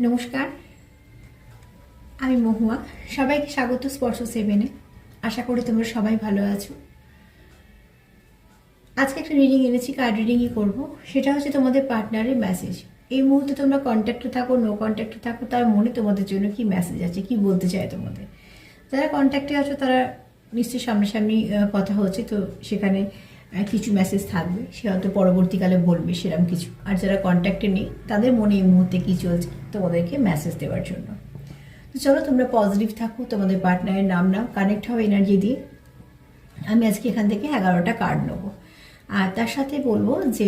নমস্কার, আমি মহুয়া। সবাইকে স্বাগত স্পর্শ সেভেনে। আশা করি তোমরা সবাই ভালো আছো। আজকে একটা রিডিং এনেছি, কার্ড রিডিংই করবো। সেটা হচ্ছে তোমাদের পার্টনারের মেসেজ। এই মুহূর্তে তোমরা কন্ট্যাক্টে থাকো, নো কন্ট্যাক্টে থাকো, তার মনে তোমাদের জন্য কি মেসেজ আছে, কি বলতে চায় তোমাদের। যারা কন্ট্যাক্টে আছো তারা নিশ্চয়ই সামনাসামনি কথা হচ্ছে, তো সেখানে কিছু মেসেজ থাকবে, সে হয়তো পরবর্তীকালে বলবে সেরকম কিছু। আর যারা কন্ট্যাক্টে নেই তাদের মনে এই মুহূর্তে কি চলছে তোমাদেরকে মেসেজ দেওয়ার জন্য। তো চলো তোমরা পজিটিভ থাকো, তোমাদের পার্টনারের নাম নাও, কানেক্ট হও এনার্জি দিয়ে। আমি আজকে এখান থেকে 11টা কার্ড নেবো। আর তার সাথে বলবো যে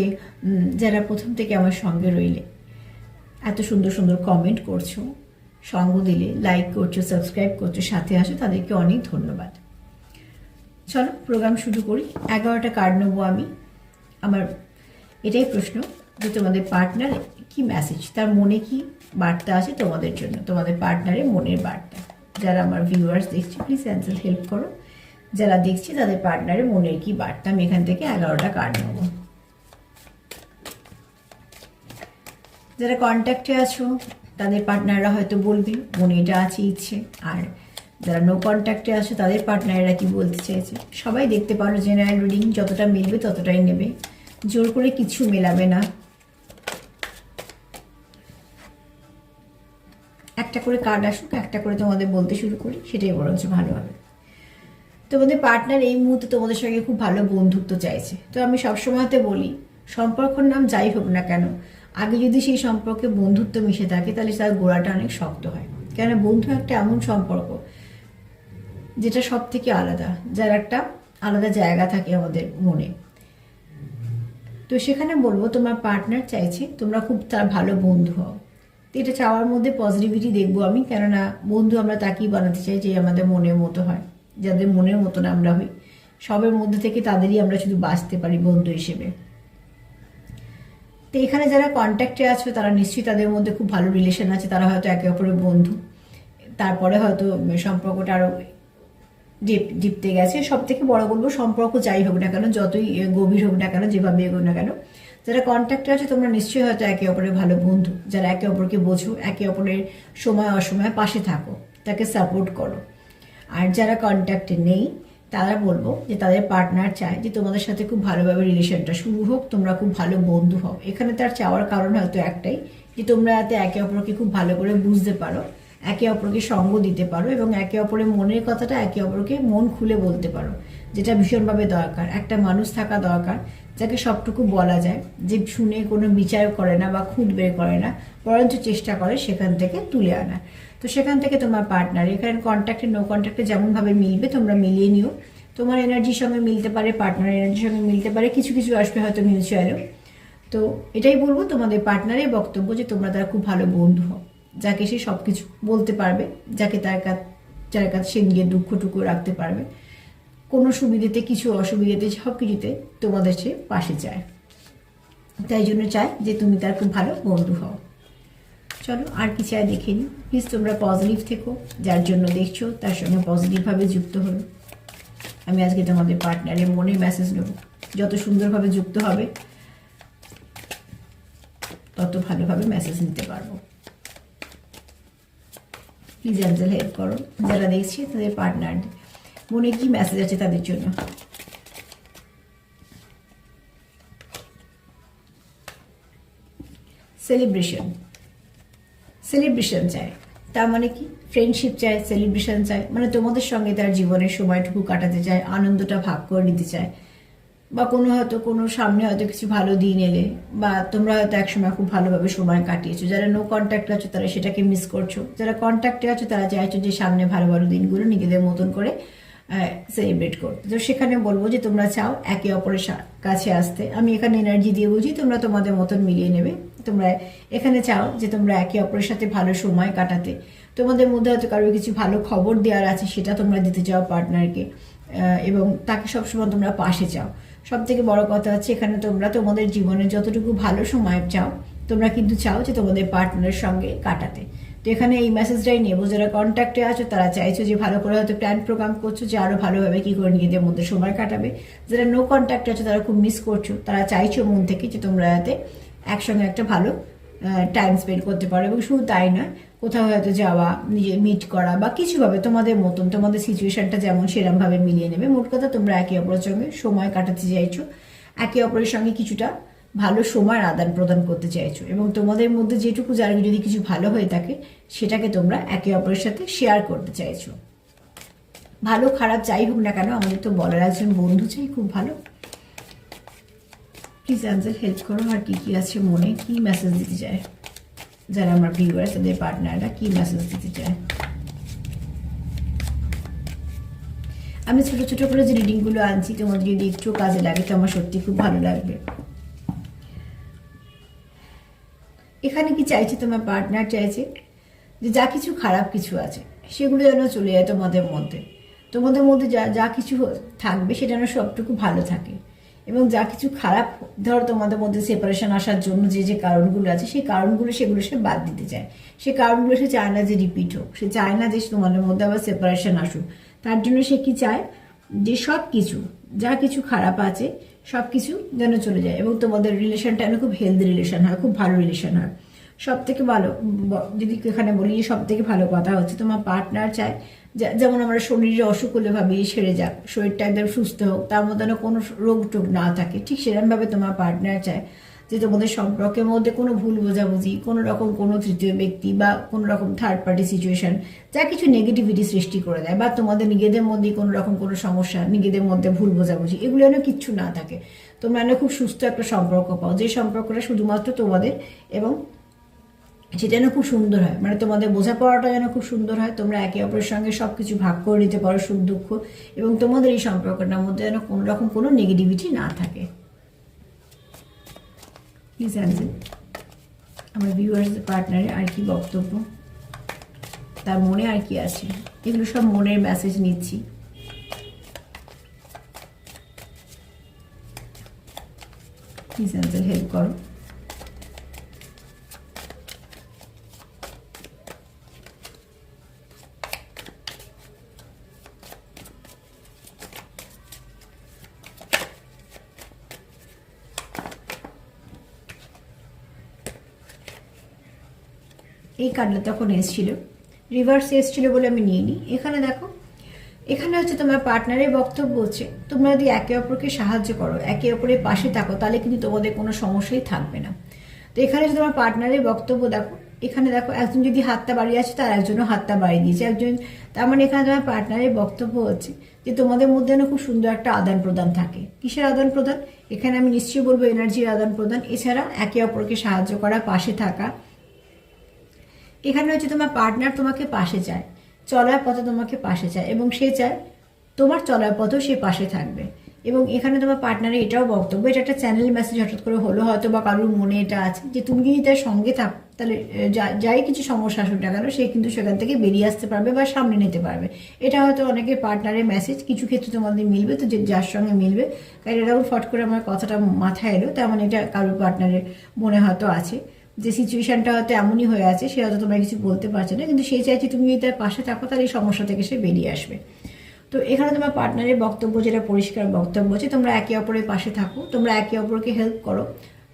যারা প্রথম থেকে আমার সঙ্গে রইলে, এত সুন্দর সুন্দর কমেন্ট করছো, সঙ্গ দিলে, লাইক করছো, সাবস্ক্রাইব করছো, সাথে আসো, তাদেরকে অনেক ধন্যবাদ। চলো প্রোগ্রাম শুরু করি। 11টা কার্ড নেবো আমি। আমার এটাই প্রশ্ন যে তোমাদের পার্টনার কি মেসেজ, তার মনে কি বার্তা আছে তোমাদের জন্য, তোমাদের পার্টনারের মনের বার্তা। যারা আমার ভিউয়ার্স দেখছে প্লিজ অ্যান্সার হেল্প করো। যারা দেখছি তাদের পার্টনারের মনের কি বার্তা। আমি এখান থেকে 11টা কার্ড নেব। যারা কন্ট্যাক্টে আছো তাদের পার্টনাররা হয়তো বলবে মনে এটা আছে ইচ্ছে। আর যারা নো কন্ট্যাক্টে আছো তাদের পার্টনাররা কি বলতে চাইছে। সবাই দেখতে পারো, জেনারেল রিডিং যতটা মিলবে ততটাই নেবে, জোর করে কিছু মেলাবে না। একটা করে কার্ড আসুক, একটা করে তোমাদের বলতে শুরু করি, সেটাই বরঞ্চ ভালো হবে। তোমাদের পার্টনার এই মুহূর্তে তোমাদের সঙ্গে খুব ভালো বন্ধুত্ব চাইছে। তো আমি সবসময়তে বলি, সম্পর্কর নাম যাই হোক না কেন, আগে যদি সেই সম্পর্কে বন্ধুত্ব মিশে থাকে তাহলে তার গোড়াটা অনেক শক্ত হয়। কেন, বন্ধু একটা এমন সম্পর্ক যেটা সব থেকে আলাদা, যার একটা আলাদা জায়গা থাকে আমাদের মনে। তো সেখানে বলবো তোমার পার্টনার চাইছে তোমরা খুব তার ভালো বন্ধু হও। তো এটা চাওয়ার মধ্যে পজিটিভিটি দেখবো আমি, কেননা বন্ধু আমরা তাকেই বানাতে চাই যে আমাদের মনের মতো হয়, যাদের মনের মতন আমরা হই। সবের মধ্যে থেকে তাদেরই আমরা শুধু বাঁচতে পারি বন্ধু হিসেবে। তো এখানে যারা কন্ট্যাক্টে আছো তারা নিশ্চয়ই তাদের মধ্যে খুব ভালো রিলেশন আছে, তারা হয়তো একে অপরের বন্ধু। তারপরে হয়তো সম্পর্কটা আরও জিপতে গেছে। সব থেকে বড় বলবো, সম্পর্ক যাই হোক না কেন, যতই গভীর হোক না কেন, যেভাবে এগোক না কেন, যারা কন্ট্যাক্টে আছে তোমরা নিশ্চয়ই হয়তো একে অপরের ভালো বন্ধু, যারা একে অপরকে বোঝো, একে অপরের সময় অসময়ে পাশে থাকো, তাকে সাপোর্ট করো। আর যারা কন্ট্যাক্টে নেই তারা বলবো যে তাদের পার্টনার চায় যে তোমাদের সাথে খুব ভালোভাবে রিলেশনটা শুরু হোক, তোমরা খুব ভালো বন্ধু হও। এখানে তার চাওয়ার কারণ হয়তো একটাই, যে তোমরা যাতে একে অপরকে খুব ভালো করে বুঝতে পারো, একে অপরকে সঙ্গ দিতে পারো, এবং একে অপরের মনের কথাটা একে অপরকে মন খুলে বলতে পারো, যেটা ভীষণভাবে দরকার। একটা মানুষ থাকা দরকার যাকে সবটুকু বলা যায়, যে শুনে কোনো বিচার করে না বা খুঁত বের করে না, বরঞ্চ চেষ্টা করে সেখান থেকে তুলে আনা। তো সেখান থেকে তোমার পার্টনার এখানে কন্ট্যাক্টে নো কন্ট্যাক্টে যেমনভাবে মিলবে তোমরা মিলিয়ে নিও। তোমার এনার্জির সঙ্গে মিলতে পারে, পার্টনারের এনার্জির সঙ্গে মিলতে পারে, কিছু কিছু আসবে হয়তো মিউচুয়ালও। তো এটাই বলবো, তোমাদের পার্টনারের বক্তব্য যে তোমরা তার খুব ভালো বন্ধু হও, যাকে সে সব কিছু বলতে পারবে, যাকে যার কাছে সে নিজের দুঃখটুকু রাখতে পারবে, কোনো সুবিধেতে কিছু অসুবিধাতে সব কিছুতে তোমাদের সে পাশে চায়। তাই জন্য চায় যে তুমি তার খুব ভালো বন্ধু হও। চলো আর কি চাই দেখে নিই। প্লিজ তোমরা পজিটিভ থেকো, যার জন্য দেখছো তার সঙ্গে পজিটিভভাবে যুক্ত হলো। আমি আজকে তোমাদের পার্টনারের মনে মেসেজ নেব। যত সুন্দরভাবে যুক্ত হবে তত ভালোভাবে মেসেজ নিতে পারবো। প্লিজ অ্যাঞ্জেল হেল্প করো। যারা দেখছি তাদের পার্টনার মনে কি মেসেজ আছে তাদের জন্য। সেলিব্রেশন চায়, তার মানে কি ফ্রেন্ডশিপ চায়, সেলিব্রেশন চায়, মানে তোমাদের সঙ্গে তার জীবনের সময়টুকু কাটাতে চায়, আনন্দটা ভাগ করে নিতে চায়। বা কোনো হয়তো কোনো সামনে হয়তো কিছু ভালো দিন এলে, বা তোমরা হয়তো একসময় খুব ভালোভাবে সময় কাটিয়েছো। যারা নো কন্ট্যাক্টে আছো তারা সেটাকে মিস করছো, যারা কন্ট্যাক্টে আছো তারা চাইছো যে সামনে ভালো ভালো দিনগুলো নিজেদের মতন করে সেলিব্রেট করতে। তো সেখানে বলবো যে তোমরা চাও একে অপরের কাছে আসতে। আমি এখানে এনার্জি দিয়ে বুঝি তোমরা তোমাদের মতন মিলিয়ে নেবে। তোমরা এখানে চাও যে তোমরা একে অপরের সাথে ভালো সময় কাটাতে, তোমাদের মধ্যে হয়তো কারোর কিছু ভালো খবর দেওয়ার আছে সেটা তোমরা দিতে চাও পার্টনারকে, এবং তাকে সবসময় তোমরা পাশে চাও। সব থেকে বড় কথা হচ্ছে এখানে তোমরা তোমাদের জীবনে যতটুকু ভালো সময় চাও, তোমরা কিন্তু চাও যে তোমাদের পার্টনারের সঙ্গে কাটাতে। তো এখানে এই মেসেজটাই নেবো, যারা কন্ট্যাক্টে আছো তারা চাইছো যে ভালো করে হয়তো প্ল্যান প্রোগ্রাম করছো যে আরো ভালোভাবে কি করে নিজেদের মধ্যে সময় কাটাবে। যারা নো কন্ট্যাক্টে আছো তারা খুব মিস করছো, তারা চাইছো মন থেকে যে তোমরা যাতে একসঙ্গে একটা ভালো টাইম স্পেন্ড করতে পারো। এবং শুধু তাই নয়, কোথাও হয়তো যাওয়া, নিজে মিট করা বা কিছুভাবে তোমাদের মতন, তোমাদের সিচুয়েশনটা যেমন সেরমভাবে মিলিয়ে নেবে। মোট কথা তোমরা একে অপরের সঙ্গে সময় কাটাতে চাইছো, একে অপরের সঙ্গে কিছুটা ভালো সময় আদান প্রদান করতে চাইছো, এবং তোমাদের মধ্যে যেটুকু যার যদি কিছু ভালো হয়ে থাকে সেটাকে তোমরা একে অপরের সাথে শেয়ার করতে চাইছো। ভালো খারাপ যাই হোক না কেন, আমাদের তো বলার একজন বন্ধু চাই খুব ভালো। প্লিজ অ্যাঞ্জেল হেল্প করো, আর কি কি আছে মনে, কি মেসেজ দিতে চায় যারা আমার ভিউয়ার, তাদের পার্টনাররা কি মেসেজ দিতে চায়। আমি ছোট ছোট করে যে রিডিংগুলো আনছি, তোমাদের যদি একটু কাজে লাগে তো আমার সত্যি খুব ভালো লাগবে। এখানে কি চাইছে তোমার পার্টনার? চাইছে যে যা কিছু খারাপ কিছু আছে সেগুলো যেন চলে যায় তোমাদের মধ্যে, তোমাদের মধ্যে যা যা কিছু থাকবে সেটা যেন সবটুকু ভালো থাকে, এবং যা কিছু খারাপ, ধরো তোমাদের মধ্যে সেপারেশন আসার জন্য যে যে কারণগুলো আছে সেই কারণগুলো সেগুলো সে বাদ দিতে চায়। সে কারণগুলো সে চায় না যে রিপিট হোক, সে চায় না যে তোমাদের মধ্যে আবার সেপারেশন আসুক। তার জন্য সে কি চায়, যে সব কিছু যা কিছু খারাপ আছে সব কিছু যেন চলে যায়, এবং তোমাদের রিলেশনটা যেন খুব হেলদি রিলেশন হয়, খুব ভালো রিলেশন হয়। সব থেকে ভালো, যদি এখানে বলি সব থেকে ভালো কথা হচ্ছে তোমার পার্টনার চায় যেমন আমরা শরীরে অসুখ হলে ভাবি সেরে যাক, শরীরটা একদম সুস্থ হোক, তার মধ্যে যেন কোনো রোগ টোগ না থাকে, ঠিক সেরকমভাবে তোমার পার্টনার চায় যে তোমাদের সম্পর্কের মধ্যে কোনো ভুল বোঝাবুঝি, কোনো রকম কোনো তৃতীয় ব্যক্তি বা কোনো রকম থার্ড পার্টি সিচুয়েশন যা কিছু নেগেটিভিটি সৃষ্টি করে দেয়, বা তোমাদের নিজেদের মধ্যে কোনো রকম কোনো সমস্যা, নিজেদের মধ্যে ভুল বোঝাবুঝি, এগুলো যেন কিচ্ছু না থাকে। তোমরা যেন খুব সুস্থ একটা সম্পর্ক পাও, যে সম্পর্কটা শুধুমাত্র তোমাদের, এবং সেটা যেন খুব সুন্দর হয়, মানে তোমাদের বোঝাপড়াটা যেন খুব সুন্দর হয়, তোমরা একে অপরের সঙ্গে সব কিছু ভাগ করে নিতে পারো, সুখ দুঃখ, এবং তোমাদের এই সম্পর্কটার মধ্যে যেন কোনো রকম কোনো নেগেটিভিটি না থাকে। প্লিজ অ্যান্সার আমার ভিউয়ার্স পার্টনারের আর কি বক্তব্য, তার মনে আর কি আছে, এগুলো সব মনের মেসেজ নিচ্ছি। প্লিজ অ্যান্সার হেল্প করো। এই কার্ডটা তখন এসেছিল, রিভার্স এসেছিল বলে আমি নিয়ে নিই। এখানে দেখো, এখানে হচ্ছে তোমার পার্টনারের বক্তব্য হচ্ছে তোমরা যদি একে অপরকে সাহায্য করো, একে অপরের পাশে থাকো, তাহলে কিন্তু তোমাদের কোনো সমস্যাই থাকবে না। তো এখানে যদি তোমার পার্টনারের বক্তব্য দেখো, এখানে দেখো একজন যদি হাতটা বাড়িয়ে আছে তার একজনও হাতটা বাড়িয়ে দিয়েছে একজন, তার মানে এখানে তোমার পার্টনারের বক্তব্য হচ্ছে যে তোমাদের মধ্যে না খুব সুন্দর একটা আদান প্রদান থাকে। কিসের আদান প্রদান? এখানে আমি নিশ্চয়ই বলবো এনার্জির আদান প্রদান, এছাড়া একে অপরকে সাহায্য করা, পাশে থাকা। এখানে হচ্ছে তোমার পার্টনার তোমাকে পাশে চায়, চলার পথে তোমাকে পাশে চায়, এবং সে চায় তোমার চলার পথেও সে পাশে থাকবে। এবং এখানে তোমার পার্টনারের এটাও বক্তব্য, এটা একটা চ্যানেল মেসেজ হঠাৎ করে হলো, হয়তো বা কারোর মনে এটা আছে যে তুমি যদি তার সঙ্গে থাকো তাহলে যাই কিছু সমস্যা আসুক না কেন সে কিন্তু সেখান থেকে বেরিয়ে আসতে পারবে বা সামনে নিতে পারবে। এটা হয়তো অনেকের পার্টনারের মেসেজ, কিছু ক্ষেত্রে তোমাদের মিলবে, তো যার সঙ্গে মিলবে, কারণ এটাও ফট করে আমার কথাটা মাথায় এলো, তেমন মানে এটা কারোর পার্টনারের মনে হয়তো আছে যে সিচুয়েশনটা হয়তো এমনই হয়ে আছে, সে হয়তো তোমরা কিছু বলতে পারছে না, কিন্তু সে চাইছে তুমি যদি তার পাশে থাকো তাহলে এই সমস্যা থেকে সে বেরিয়ে আসবে। তো এখানে তোমার পার্টনারের বক্তব্য, যেটা পরিষ্কার বক্তব্য হচ্ছে তোমরা একে অপরের পাশে থাকো, তোমরা একে অপরকে হেল্প করো,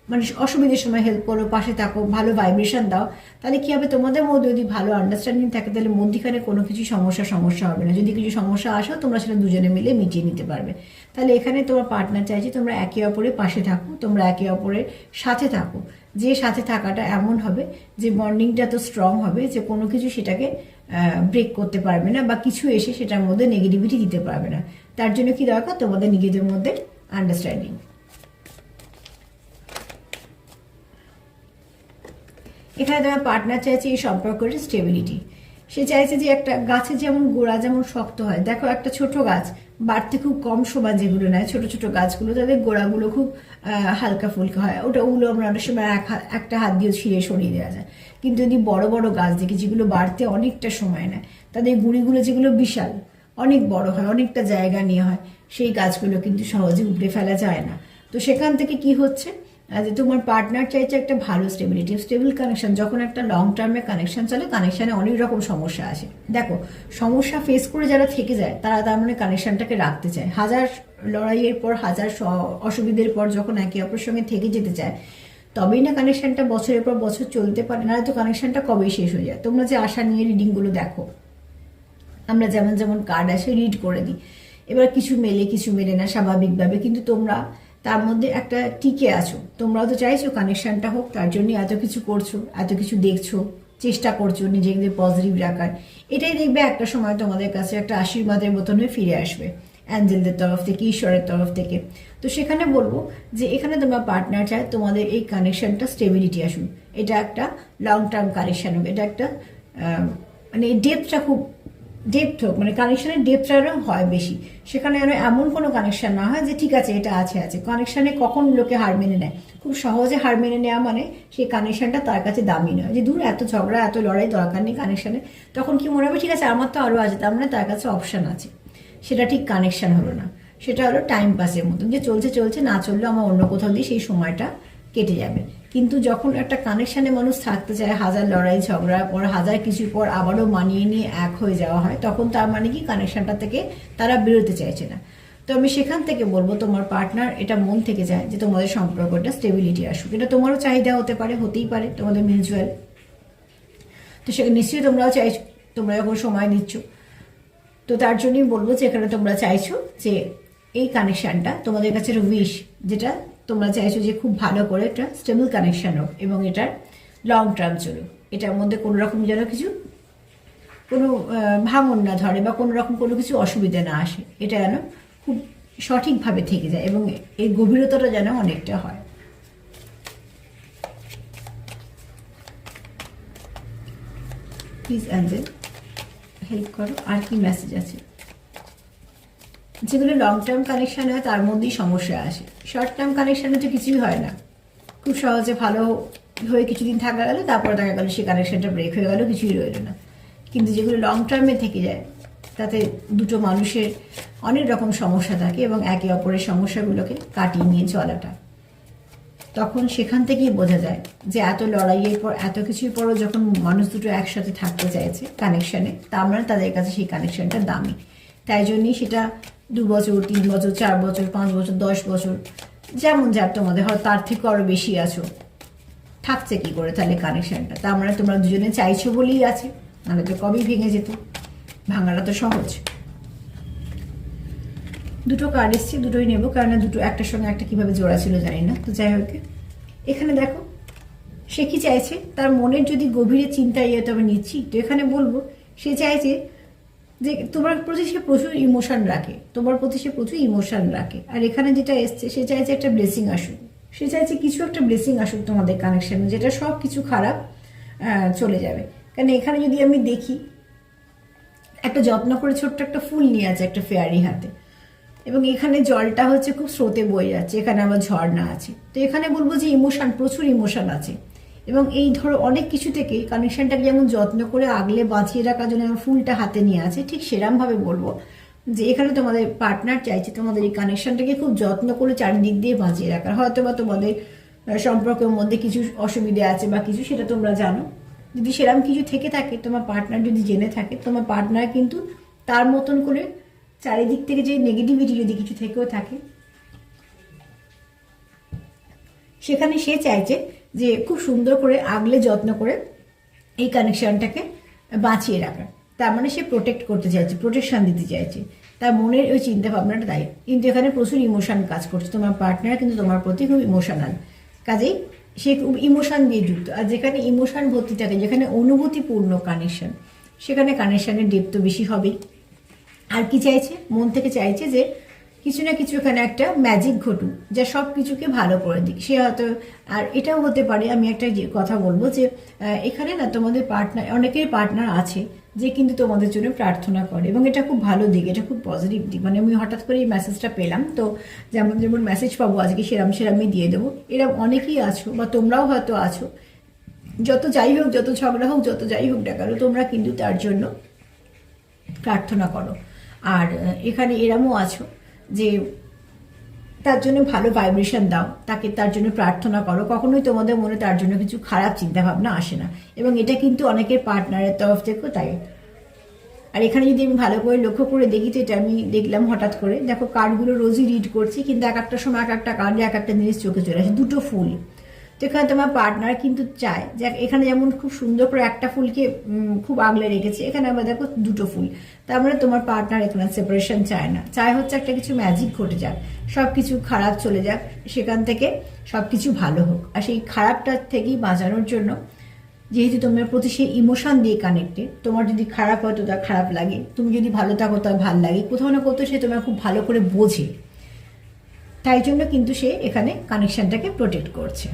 মানে অসুবিধার সময় হেল্প করো, পাশে থাকো, ভালো ভাইব্রেশন দাও, তাহলে কি হবে, তোমাদের মধ্যে যদি ভালো আন্ডারস্ট্যান্ডিং থাকে তাহলে মধ্যখানে কোনো কিছু সমস্যা হবে না। যদি কিছু সমস্যা আসো তোমরা সেটা দুজনে মিলে মিটিয়ে নিতে পারবে। তাহলে এখানে তোমার পার্টনার চাইছে তোমরা একে অপরের পাশে থাকো, তোমরা একে অপরের সাথে থাকো, যে সাথে থাকাটা এমন হবে যে বন্ডিংটা তো স্ট্রং হবে যে কোনো কিছু সেটাকে ব্রেক করতে পারবে না, বা কিছু এসে সেটার মধ্যে নেগেটিভিটি দিতে পারবে না। তার জন্য কি দরকার, তোমাদের নিজেদের মধ্যে আন্ডারস্ট্যান্ডিং। এখানে তোমার পার্টনার চাইছে এই সম্পর্কের স্টেবিলিটি, সে চাইছে যে একটা গাছের যেমন গোড়া যেমন শক্ত হয়, দেখো একটা ছোট গাছ বাড়তে খুব কম সময় যেগুলো নেয়, ছোট ছোট গাছগুলো তাদের গোড়াগুলো খুব হালকা ফুলকা হয়, ওগুলো আমরা অনেক সময় একটা হাত দিয়ে ছিঁড়ে সরিয়ে দেওয়া যায়। কিন্তু যদি বড় বড় গাছ দেখি যেগুলো বাড়তে অনেকটা সময় নেয়, তাদের গুঁড়িগুলো যেগুলো বিশাল অনেক বড় হয়, অনেকটা জায়গা নিয়ে হয়, সেই গাছগুলো কিন্তু সহজে উপড়ে ফেলা যায় না। তো সেখান থেকে কি হচ্ছে, যে তোমার পার্টনার চাইছে একটা ভালো স্টেবল কানেকশন। যখন একটা লং টার্মে কানেকশন চলে, কানেকশনে অনেক রকম সমস্যা আসে। দেখো, সমস্যা ফেস করে যারা থেকে যায় তারা তার মানে কানেকশনটাকে রাখতে চায়, হাজার লড়াইয়ের পর, হাজার অসুবিধার পর যখন একে অপরের সঙ্গে থেকে যেতে চায়, তবেই না কানেকশনটা বছরের পর বছর চলতে পারে, নাহলে তো কানেকশনটা কবেই শেষ হয়ে যায়। তোমরা যে আশা নিয়ে রিডিংগুলো দেখো, আমরা যেমন যেমন কার্ড আসে রিড করে দিই, এবার কিছু মেলে কিছু মেলে না স্বাভাবিকভাবে, কিন্তু তোমরা তার মধ্যে একটা টিকে আছো। তোমরাও তো চাইছো কানেকশনটা হোক, তার জন্য এত কিছু করছো, এত কিছু দেখছো, চেষ্টা করছো নিজেদের পজিটিভ রাখার। এটাই দেখবে একটা সময় তোমাদের কাছে একটা আশীর্বাদের মতন হয়ে ফিরে আসবে অ্যাঞ্জেলদের তরফ থেকে, ঈশ্বরের তরফ থেকে। তো সেখানে বলবো যে এখানে তোমার পার্টনার চায় তোমাদের এই কানেকশনটা স্টেবিলিটি আসুন, এটা একটা লং টার্ম কানেকশন হোক, এটা একটা মানে ডেপথটা খুব ডেপথ হোক, মানে কানেকশনের ডেপথটারও হয় বেশি। সেখানে যেন এমন কোনো কানেকশন না হয় যে ঠিক আছে এটা আছে আছে। কানেকশনে কখন লোকে হার মেনে নেয়, খুব সহজে হার মেনে নেওয়া মানে সেই কানেকশনটা তার কাছে দামি নয়, যে দূর এত ঝগড়া এত লড়াই দরকার নেই কানেকশনে। তখন কি মনে হবে ঠিক আছে আমার তো আরও আছে, তার মানে তার কাছে অপশান আছে। সেটা ঠিক কানেকশন হলো না, সেটা হলো টাইম পাসের মতন, যে চলছে চলছে, না চললেও আমার অন্য কোথাও দিয়ে সেই সময়টা কেটে যাবে। কিন্তু যখন একটা কানেকশানে মানুষ থাকতে চায়, হাজার লড়াই ঝগড়ার পর, হাজার কিছুর পর আবারও মানিয়ে নিয়ে এক হয়ে যাওয়া হয়, তখন তার মানে কি কানেকশানটা থেকে তারা বেরোতে চাইছে না। তো আমি সেখান থেকে বলবো তোমার পার্টনার এটা মন থেকে চায় যে তোমাদের সম্পর্কটা স্টেবিলিটি আসুক। এটা তোমারও চাহিদা হতে পারে, হতেই পারে তোমাদের মিউচুয়াল। তো সেখানে নিশ্চয়ই তোমরাও চাইছো, তোমরা যখন সময় নিচ্ছ, তো তার জন্যই বলবো যে এখানে তোমরা চাইছো যে এই কানেকশানটা তোমাদের কাছে উইশ, যেটা তোমরা চাইছো যে খুব ভালো করে একটা স্টেবল কানেকশান হোক এবং এটার লং টার্ম চলুক। এটার মধ্যে কোনো রকম যেন কিছু কোনো ভাঙন না ধরে বা কোনো রকম কোনো কিছু অসুবিধা না আসে, এটা যেন খুব সঠিকভাবে থেকে যায় এবং এর গভীরতাটা যেন অনেকটা হয়। প্লিজ অ্যাঞ্জেল হেল্প করো, আর কি মেসেজ আছে? যেগুলো লং টার্ম কানেকশান হয় তার মধ্যেই সমস্যা আসে, শর্ট টার্ম কানেকশানে তো কিছুই হয় না, খুব সহজে ভালো হয়ে কিছুদিন থাকা গেল, তারপরে দেখা গেল সেই কানেকশানটা ব্রেক হয়ে গেল, কিছুই রইল না। কিন্তু যেগুলো লং টার্মে থেকে যায় তাতে দুটো মানুষের অনেক রকম সমস্যা থাকে এবং একে অপরের সমস্যাগুলোকে কাটিয়ে নিয়ে চলাটা, তখন সেখান থেকেই বোঝা যায় যে এত লড়াইয়ের পর, এত কিছুর পরও যখন মানুষ দুটো একসাথে থাকতে চাইছে কানেকশানে, তার মানে তাদের কাছে সেই কানেকশানটা দামি। তাই জন্যই সেটা 2 বছর 3 বছর 4 বছর 5 বছর 10 বছর যেমন যার, তোমাদের হয়তো তার থেকে আরও বেশি আছো, থাকছে কি করে তাহলে কানেকশানটা? তার মানে তোমরা দুজনে চাইছো বলেই আছে, নাহলে তো কবেই ভেঙে যেত। ভাঙাটা তো সহজ। দুটো কার্ড এসছে, দুটোই নেবো, কারণ দুটো একটার সঙ্গে একটা কিভাবে জোড়া ছিল জানি না। তো যাই হোক, এখানে দেখো সে কি চাইছে, তার মনের যদি গভীরে চিন্তা ইয়ে তবে নিচ্ছি, তো এখানে বলবো সে চাইছে যে তোমার প্রতি সে প্রচুর ইমোশন রাখে, তোমার প্রতি সে প্রচুর ইমোশন রাখে। আর এখানে যেটা এসছে, সে চাইছে একটা ব্লেসিং আসুক, সে চাইছে কিছু একটা ব্লেসিং আসুক তোমাদের কানেকশানে, যেটা সব কিছু খারাপ চলে যাবে। কারণ এখানে যদি আমি দেখি, একটা যত্ন করে ছোট্ট একটা ফুল নিয়ে আছে একটা ফেয়ারি হাতে, এবং এখানে জলটা হচ্ছে খুব স্রোতে বয়ে যাচ্ছে, এখানে আবার ঝর্ণা আছে। তো এখানে বলবো যে ইমোশন, প্রচুর ইমোশন আছে, এবং এই ধরো অনেক কিছু থেকে কানেকশনটাকে যেমন যত্ন করে আগলে বাঁচিয়ে রাখার জন্য ফুলটা হাতে নিয়ে আছে, ঠিক সেরমভাবে বলবো যে এখানে তোমাদের পার্টনার চাইছে তোমাদের এই কানেকশনটাকে খুব যত্ন করে চারিদিক দিয়ে বাঁচিয়ে রাখার। হয়তো বা তোমাদের সম্পর্কের মধ্যে কিছু অসুবিধা আছে বা কিছু, সেটা তোমরা জানো। যদি সেরকম কিছু থেকে থাকে, তোমার পার্টনার যদি জেনে থাকে, তোমার পার্টনার কিন্তু তার মতন করে চারিদিক থেকে যে নেগেটিভিটি যদি কিছু থেকেও থাকে, সেখানে সে চাইছে যে খুব সুন্দর করে আগলে যত্ন করে এই কানেকশনটাকে বাঁচিয়ে রাখার। তার মানে সে প্রোটেক্ট করতে চাইছে, প্রোটেকশন দিতে চাইছে, তার মনের ওই চিন্তা ভাবনাটা তাই। কিন্তু এখানে প্রচুর ইমোশন কাজ করছে, তোমার পার্টনার কিন্তু তোমার প্রতি খুব ইমোশনাল, কাজেই সে খুব ইমোশন দিয়ে যুক্ত। আর যেখানে ইমোশন ভর্তি থাকে, যেখানে অনুভূতিপূর্ণ কানেকশন, সেখানে কানেকশনের ডেপথ বেশি হবেই। আর কি চাইছে, মন থেকে চাইছে যে কিছু না কিছু এখানে একটা ম্যাজিক ঘটুক, যা সব কিছুকে ভালো করে দিক। সে হয়তো, আর এটাও হতে পারে, আমি একটা কথা বলবো যে এখানে না তোমাদের পার্টনার, অনেকের পার্টনার আছে যে কিন্তু তোমাদের জন্য প্রার্থনা করে, এবং এটা খুব ভালো দিক, এটা খুব পজিটিভ দিক। মানে আমি হঠাৎ করে এই মেসেজটা পেলাম, তো যেমন যেমন মেসেজ পাবো আজকে সেরামই দিয়ে দেবো। এরকম অনেকেই আছো, বা তোমরাও হয়তো আছো, যত যাই হোক, যত ঝগড়া হোক, যত যাই হোক না কেন, তোমরা কিন্তু তার জন্য প্রার্থনা করো। আর এখানে এরমও আছো যে তার জন্য ভালো ভাইব্রেশন দাও, তাকে তার জন্য প্রার্থনা করো, কখনোই তোমাদের মনে তার জন্য কিছু খারাপ চিন্তা ভাবনা আসে না। এবং এটা কিন্তু অনেকের পার্টনারের তরফ থেকেও তাই। আর এখানে যদি আমি ভালো করে লক্ষ্য করে দেখি, তো এটা আমি দেখলাম হঠাৎ করে, দেখো কার্ডগুলো রোজই রিড করছি, কিন্তু এক একটা সময় এক একটা কার্ডে এক একটা জিনিস চোখে চলে আসে, দুটো ফুল। তো এখানে তোমার পার্টনার কিন্তু চায় যে এখানে যেমন খুব সুন্দর করে একটা ফুলকে খুব আগলে রেখেছে, এখানে আবার দেখো দুটো ফুল, তার মানে তোমার পার্টনার এখানে সেপারেশন চায় না, চায় হচ্ছে একটা কিছু ম্যাজিক ঘটে যাক, সব কিছু খারাপ চলে যাক, সেখান থেকে সব কিছু ভালো হোক। আর সেই খারাপটার থেকেই বাঁচানোর জন্য, যেহেতু তোমার প্রতি সেই ইমোশন দিয়ে কানেক্টেড, তোমার যদি খারাপ হয় তো তার খারাপ লাগে, তুমি যদি ভালো থাকো তার ভালো লাগে, কোথাও না কোথাও সে তোমার খুব ভালো করে বোঝে, তাই জন্য কিন্তু সে এখানে কানেকশনটাকে প্রোটেক্ট করছে।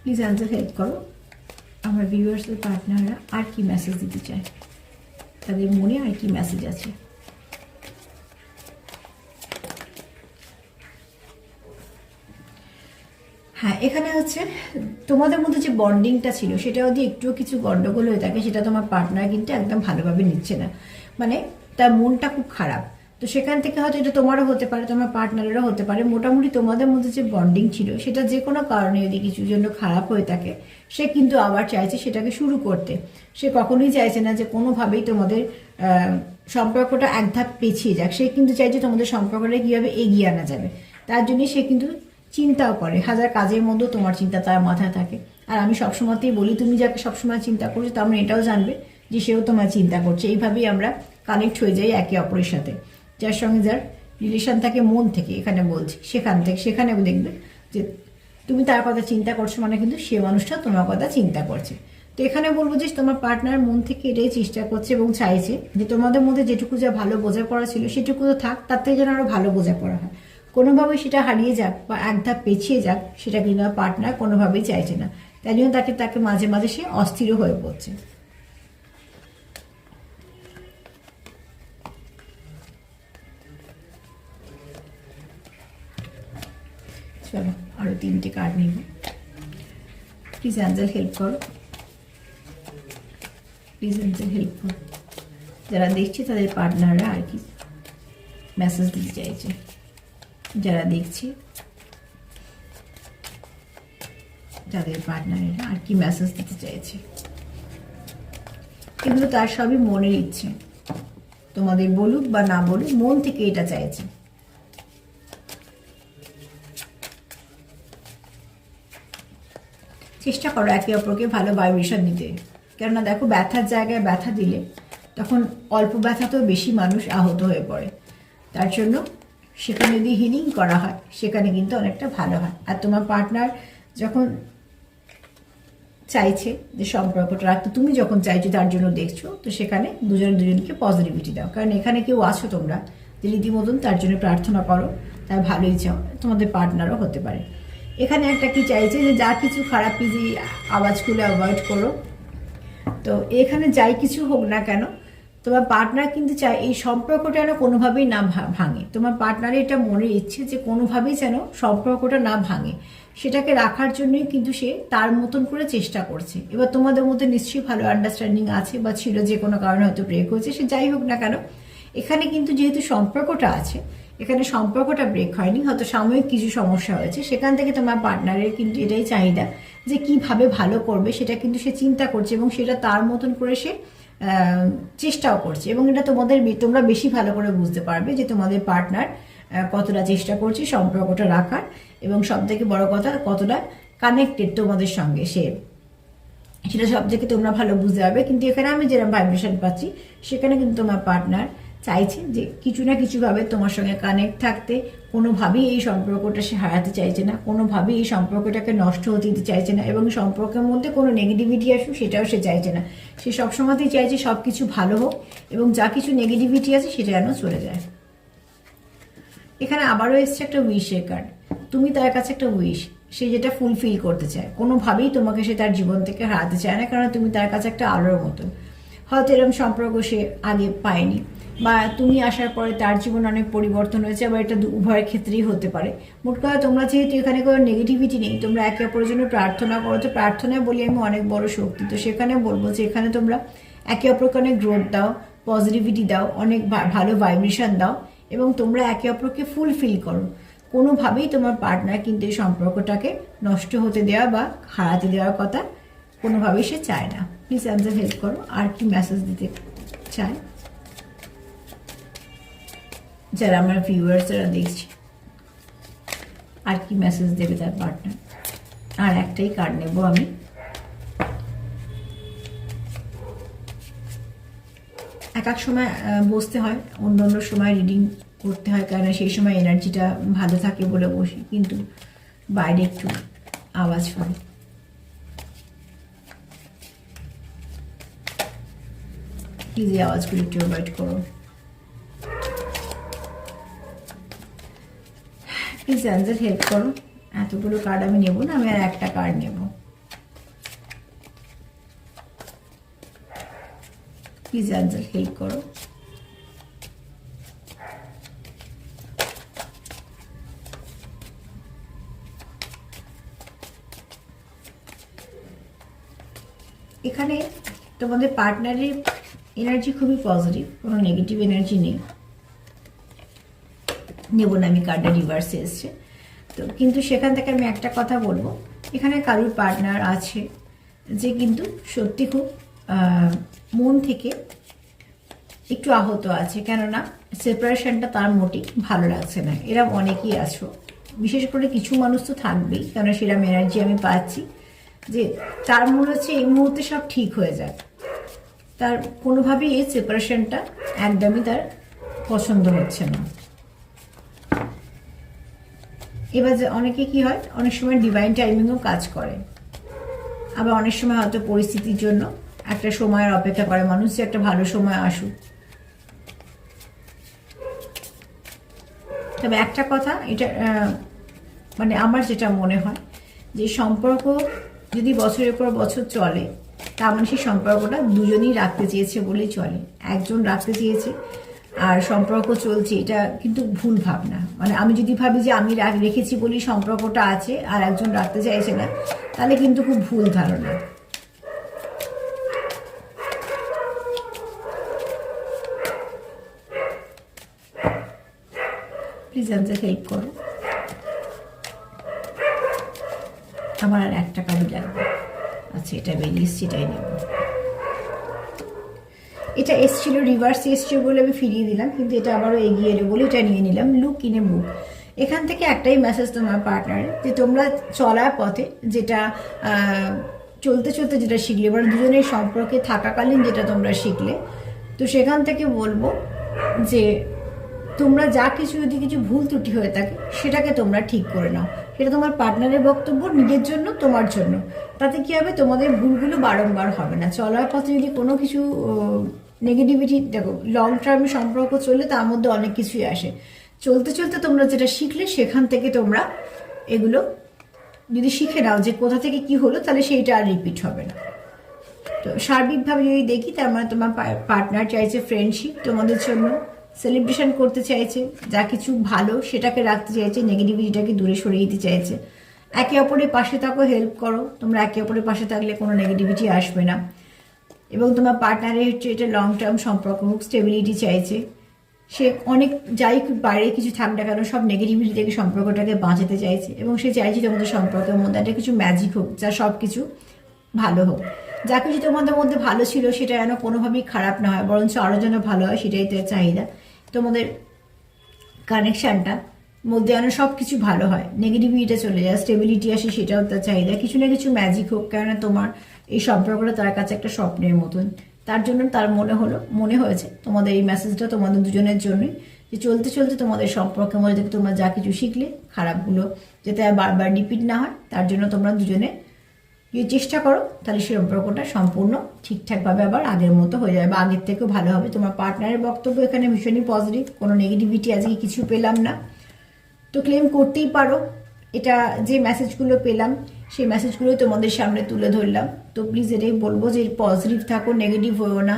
প্লিজ অ্যান্সার হেল্প করো, আমার ভিউয়ার্সদের পার্টনাররা আর কি মেসেজ দিতে চায়, তাদের মনে আর কি মেসেজ আছে। হ্যাঁ, এখানে হচ্ছে তোমাদের মধ্যে যে বন্ডিংটা ছিল সেটা যদি একটুও কিছু গন্ডগোল হয়ে থাকে, সেটা তোমার পার্টনার কিন্তু একদম ভালোভাবে নিচ্ছে না, মানে তার মনটা খুব খারাপ। তো সেখান থেকে হয়তো এটা তোমারও হতে পারে, তোমার পার্টনারেরও হতে পারে, মোটামুটি তোমাদের মধ্যে যে বন্ডিং ছিল সেটা যে কোনো কারণে যদি কিছুর জন্য খারাপ হয়ে থাকে, সে কিন্তু আবার চাইছে সেটাকে শুরু করতে। সে কখনোই চাইছে না যে কোনোভাবেই তোমাদের সম্পর্কটা এক ধাপ পেছিয়ে যাক, সে কিন্তু চাইছে তোমাদের সম্পর্কটা কীভাবে এগিয়ে আনা যাবে, তার জন্যই সে কিন্তু চিন্তাও করে, হাজার কাজের মধ্যেও তোমার চিন্তা তার মাথায় থাকে। আর আমি সবসময়তেই বলি, তুমি যাকে সবসময় চিন্তা করছো তার মানে এটাও জানবে যে সেও তোমার চিন্তা করছে। এইভাবেই আমরা কানেক্ট হয়ে যাই একে অপরের সাথে, যার সঙ্গে যার রিলেশন থাকে মন থেকে, এখানে বলছি সেখানেও দেখবে যে তুমি তার কথা চিন্তা করছো, মানে কিন্তু সে মানুষটা তোমার কথা চিন্তা করছে। তো এখানে বলবো যে তোমার পার্টনার মন থেকে এটাই চেষ্টা করছে এবং চাইছে যে তোমাদের মধ্যে যেটুকু যা ভালো বোঝাপড়া ছিল সেটুকু তো থাক, তার থেকে যেন আরো ভালো বোঝাপড়া হয়, কোনোভাবেই সেটা হারিয়ে যাক বা এক ধাপ পেছিয়ে যাক সেটা কিন্তু পার্টনার কোনোভাবেই চাইছে না, তাই জন্য তাকে মাঝে মাঝে সে অস্থির হয়ে পড়ছে। চলো আরো 3টে কার্ড নিব, প্লিজ অ্যাঞ্জেল হেল্প করো, প্লিজ অ্যাঞ্জেল হেল্প করো। যারা দেখছে তাদের পার্টনাররা আর কি মেসেজ দিতে চাইছে, যারা দেখছে যাদের পার্টনারেরা আর কি মেসেজ দিতে চাইছে। এগুলো তার সবই মনের ইচ্ছে, তোমাদের বলুক বা না বলুক, মন থেকে এটা চাইছে। চেষ্টা করো একে অপরকে ভালো ভাইব্রেশন দিতে, কেননা দেখো ব্যথার জায়গায় ব্যথা দিলে তখন অল্প ব্যথাতেও বেশি মানুষ আহত হয়ে পড়ে, তার জন্য সেখানে যদি হিলিং করা হয় সেখানে কিন্তু অনেকটা ভালো হয়। আর তোমার পার্টনার যখন চাইছে যে সম্পর্কটা রাখতে, তুমি যখন চাইছো তার জন্য দেখছো, তো সেখানে দুজনকে পজিটিভিটি দাও, কারণ এখানে কেউ আছো তোমরা যে রীতিমতন তার জন্য প্রার্থনা করো, তার ভালোই চাও, তোমাদের পার্টনারও হতে পারে। এখানে একটা কি চাইছে যে যা কিছু খারাপ পিজি আওয়াজগুলো অ্যাভয়েড করো। তো এখানে যাই কিছু হোক না কেন, তোমার পার্টনার কিন্তু চায় এই সম্পর্কটা যেন কোনোভাবেই না ভাঙে। তোমার পার্টনারের এটা মনে ইচ্ছে যে কোনোভাবেই যেন সম্পর্কটা না ভাঙে, সেটাকে রাখার জন্যই কিন্তু সে তার মতন করে চেষ্টা করছে। এবার তোমাদের মধ্যে নিশ্চয়ই ভালো আন্ডারস্ট্যান্ডিং আছে বা ছিল, যে কোনো কারণে হয়তো ব্রেক হয়েছে, সে যাই হোক না কেন, এখানে কিন্তু যেহেতু সম্পর্কটা আছে, এখানে সম্পর্কটা ব্রেক হয়নি, হয়তো সাময়িক কিছু সমস্যা হয়েছে, সেখান থেকে তোমার পার্টনারের কিন্তু এটাই চাহিদা যে কিভাবে ভালো করবে সেটা কিন্তু সে চিন্তা করছে এবং সেটা তার মতন করে সে চেষ্টাও করছে। এবং এটা তোমরা বেশি ভালো করে বুঝতে পারবে যে তোমাদের পার্টনার কতটা চেষ্টা করছে সম্পর্কটা রাখার, এবং সব থেকে বড় কথা কতটা কানেক্টেড তোমাদের সঙ্গে সেটা সব থেকে তোমরা ভালো বুঝতে পারবে। কিন্তু এখানে আমি যেরকম ভাইব্রেশন পাচ্ছি, সেখানে কিন্তু তোমার পার্টনার চাইছে যে কিছু না কিছুভাবে তোমার সঙ্গে কানেক্ট থাকতে, কোনোভাবেই এই সম্পর্কটা সে হারাতে চাইছে না, কোনোভাবেই এই সম্পর্কটাকে নষ্ট হতে দিতে চাইছে না, এবং সম্পর্কের মধ্যে কোনো নেগেটিভিটি আসুক সেটাও সে চাইছে না। সে সবসময়তেই চাইছে সব কিছু ভালো হোক এবং যা কিছু নেগেটিভিটি আছে সেটা যেন চলে যায়। এখানে আবারও এসছে একটা উইশের কার্ড, তুমি তার কাছে একটা উইশ, সে যেটা ফুলফিল করতে চায়, কোনোভাবেই তোমাকে সে তার জীবন থেকে হারাতে চায় না, কারণ তুমি তার কাছে একটা আলোর মতো। হয়তো এরকম সম্পর্ক সে আগে পায়নি, বা তুমি আসার পরে তার জীবন অনেক পরিবর্তন হয়েছে, আবার এটা উভয়ের ক্ষেত্রেই হতে পারে। মোট কথা তোমরা যেহেতু এখানে কোনো নেগেটিভিটি নেই, তোমরা একে অপরের জন্য প্রার্থনা করো, তো প্রার্থনায় বলি আমি অনেক বড় শক্তি। তো সেখানে বলবো যে এখানে তোমরা একে অপরকে অনেক গ্রোথ দাও, পজিটিভিটি দাও, অনেক ভালো ভাইব্রেশন দাও, এবং তোমরা একে অপরকে ফুলফিল করো। কোনোভাবেই তোমার পার্টনার কিন্তু এই সম্পর্কটাকে নষ্ট হতে দেওয়া বা হারাতে দেওয়ার কথা কোনোভাবেই সে চায় না। প্লিজ অ্যান্সার হেল্প করো, আর কি মেসেজ দিতে চায় যারা আমার ভিউয়ার্স যারা দেখছি। আর কি মেসেজ দেবে তার পার্টনার। আর একটাই কার্ড নেব আমি। এক এক সময় বসতে হয়, অন্য অন্য সময় রিডিং করতে হয়, কারণ সেই সময় এনার্জিটা ভালো থাকে বলে বসি, কিন্তু বাইরে একটু আওয়াজ হয়। প্লিজ এই আওয়াজগুলো একটু অ্যাভয়েড করো। প্লিজ অ্যাঞ্জেল হেল্প করো। এতগুলো কার্ড আমি নেব না, আমি আর একটা কার্ড নেব। প্লিজ অ্যাঞ্জেল হেল্প করো। এখানে তোমাদের পার্টনারের এনার্জি খুবই পজিটিভ, কোনো নেগেটিভ এনার্জি নেই। নেব না আমি, কার্ডটা রিভার্সে এসছে তো, কিন্তু সেখান থেকে আমি একটা কথা বলবো, এখানে কারুর পার্টনার আছে যে কিন্তু সত্যি খুব মন থেকে একটু আহত আছে, কেননা সেপারেশনটা তার মোটেই ভালো লাগছে না। এরা অনেকেই আছো, বিশেষ করে কিছু মানুষ তো থাকবেই, কেন সেরকম এনার্জি আমি পাচ্ছি যে তার মনে হচ্ছে এই মুহূর্তে সব ঠিক হয়ে যায়, তার কোনোভাবেই এই সেপারেশনটা একদমই তার পছন্দ হচ্ছে না। এবার যে অনেকে কি হয়, অনেক সময় ডিভাইন টাইমিংও কাজ করে, আবার অনেক সময় হয়তো পরিস্থিতির জন্য একটা সময়ের অপেক্ষা করে মানুষ যে একটা ভালো সময় আসুক। তবে একটা কথা, এটা মানে আমার যেটা মনে হয় যে সম্পর্ক যদি বছরের পর বছর চলে, তার মানে সেই সম্পর্কটা দুজনেই রাখতে চেয়েছে বলেই চলে। একজন রাখতে চেয়েছে আর সম্পর্ক চলছে, এটা কিন্তু ভুল ভাবনা। মানে আমি যদি ভাবি যে আমি রেখেছি বলেই সম্পর্কটা আছে আর একজন রাখতে চাইছে না, তাহলে কিন্তু খুব ভুল ধারণা। প্লিজ আমাকে হেল্প করো। আমার আর একটা কার্ড লাগবে। আচ্ছা, এটা বেরিয়ে এসছে, এটাই নেব। এটা এসছিল, রিভার্সে এসছে বলে আমি ফিরিয়ে দিলাম, কিন্তু এটা আবারও এগিয়ে এলো বলে এটা নিয়ে নিলাম। লুক ইন এ বুক। এখান থেকে একটাই মেসেজ তোমার পার্টনারের, যে তোমরা চলার পথে যেটা চলতে চলতে যেটা শিখলে, এবার দুজনের সম্পর্কে থাকাকালীন যেটা তোমরা শিখলে, তো সেখান থেকে বলবো যে তোমরা যা কিছু, যদি কিছু ভুল ত্রুটি হয়ে থাকে সেটাকে তোমরা ঠিক করে নাও। সেটা তোমার পার্টনারের বক্তব্য, নিজের জন্য, তোমার জন্য। তাতে কি হবে, তোমাদের ভুলগুলো বারংবার হবে না। চলার পথে যদি কোনো কিছু নেগেটিভিটি, দেখো লং টার্মে সম্পর্ক চললে তার মধ্যে অনেক কিছুই আসে। চলতে চলতে তোমরা যেটা শিখলে সেখান থেকে তোমরা এগুলো যদি শিখে নাও যে কোথা থেকে কি হলো, তাহলে সেইটা আর রিপিট হবে না। তো সার্বিকভাবে যদি দেখি, তার মানে তোমার পার্টনার চাইছে ফ্রেন্ডশিপ তোমাদের জন্য, সেলিব্রেশন করতে চাইছে, যা কিছু ভালো সেটাকে রাখতে চাইছে, নেগেটিভিটিটাকে দূরে সরিয়ে দিতে চাইছে। একে অপরের পাশে থাকো, হেল্প করো। তোমরা একে অপরের পাশে থাকলে কোনো নেগেটিভিটি আসবে না। এবং তোমার পার্টনারের হচ্ছে এটা লং টার্ম সম্পর্ক হোক, স্টেবিলিটি চাইছে। সে অনেক যাই বাইরে কিছু থাক না কেন, সব নেগেটিভিটি থেকে সম্পর্কটাকে বাঁচাতে চাইছে, এবং সে চাইছে তোমাদের সম্পর্কের মধ্যে একটা কিছু ম্যাজিক হোক, যা সব কিছু ভালো হোক। যা কিছু তোমাদের মধ্যে ভালো ছিল সেটা যেন কোনোভাবেই খারাপ না হয়, বরঞ্চ আরও যেন ভালো হয়, সেটাই তার চাহিদা। তোমাদের কানেকশানটা মধ্যে যেন সব কিছু ভালো হয়, নেগেটিভিটিটা চলে যায়, স্টেবিলিটি আসে, সেটাও তার চাহিদা। কিছু না কিছু ম্যাজিক হোক, কেননা তোমার এই সম্পর্কটা তার কাছে একটা স্বপ্নের মতন। তার জন্য তার মনে হয়েছে তোমাদের এই মেসেজটা তোমাদের দুজনের জন্যই, যে চলতে চলতে তোমাদের সম্পর্কের মধ্যে থেকে তোমরা যা কিছু শিখলে, খারাপগুলো যাতে আর বারবার রিপিট না হয়, তার জন্য তোমরা দুজনে যদি চেষ্টা করো, তাহলে সেই সম্পর্কটা সম্পূর্ণ ঠিকঠাকভাবে আবার আগের মতো হয়ে যাবে, বা আগের থেকেও ভালো হবে। তোমার পার্টনারের বক্তব্য এখানে ভীষণই পজিটিভ, কোনো নেগেটিভিটি আজকে কিছু পেলাম না। তো ক্লেম করতেই পারো, এটা যে মেসেজগুলো পেলাম সেই মেসেজগুলো তোমাদের সামনে তুলে ধরলাম। তো প্লিজ এটাই বলবো যে পজিটিভ থাকো, নেগেটিভ হয়েও না।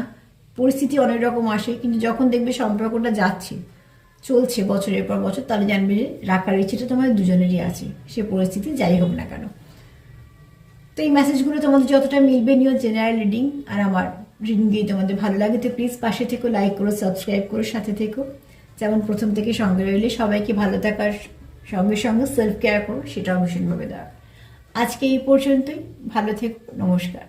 পরিস্থিতি অনেক রকম আসে, কিন্তু যখন দেখবে সম্পর্কটা যাচ্ছে, চলছে বছরের পর বছর, তাহলে জানবে যে রাখার ইচ্ছেটা তোমাদের দুজনেরই আছে, সে পরিস্থিতি যাই হোক না কেন। তো এই মেসেজগুলো তোমাদের যতটা মিলবে নিও জেনারেল রিডিং, আর আমার রিডিং দিয়ে তোমাদের ভালো লাগে তো প্লিজ পাশে থেকো, লাইক করো, সাবস্ক্রাইব করো, সাথে থেকো। যেমন প্রথম থেকে সঙ্গে রইলে, সবাইকে ভালো থাকার সঙ্গে সঙ্গে সেলফ কেয়ার করো, সেটাও ভীষণভাবে দেওয়া। আজকে এই পর্যন্তই, ভালো থেকো, নমস্কার।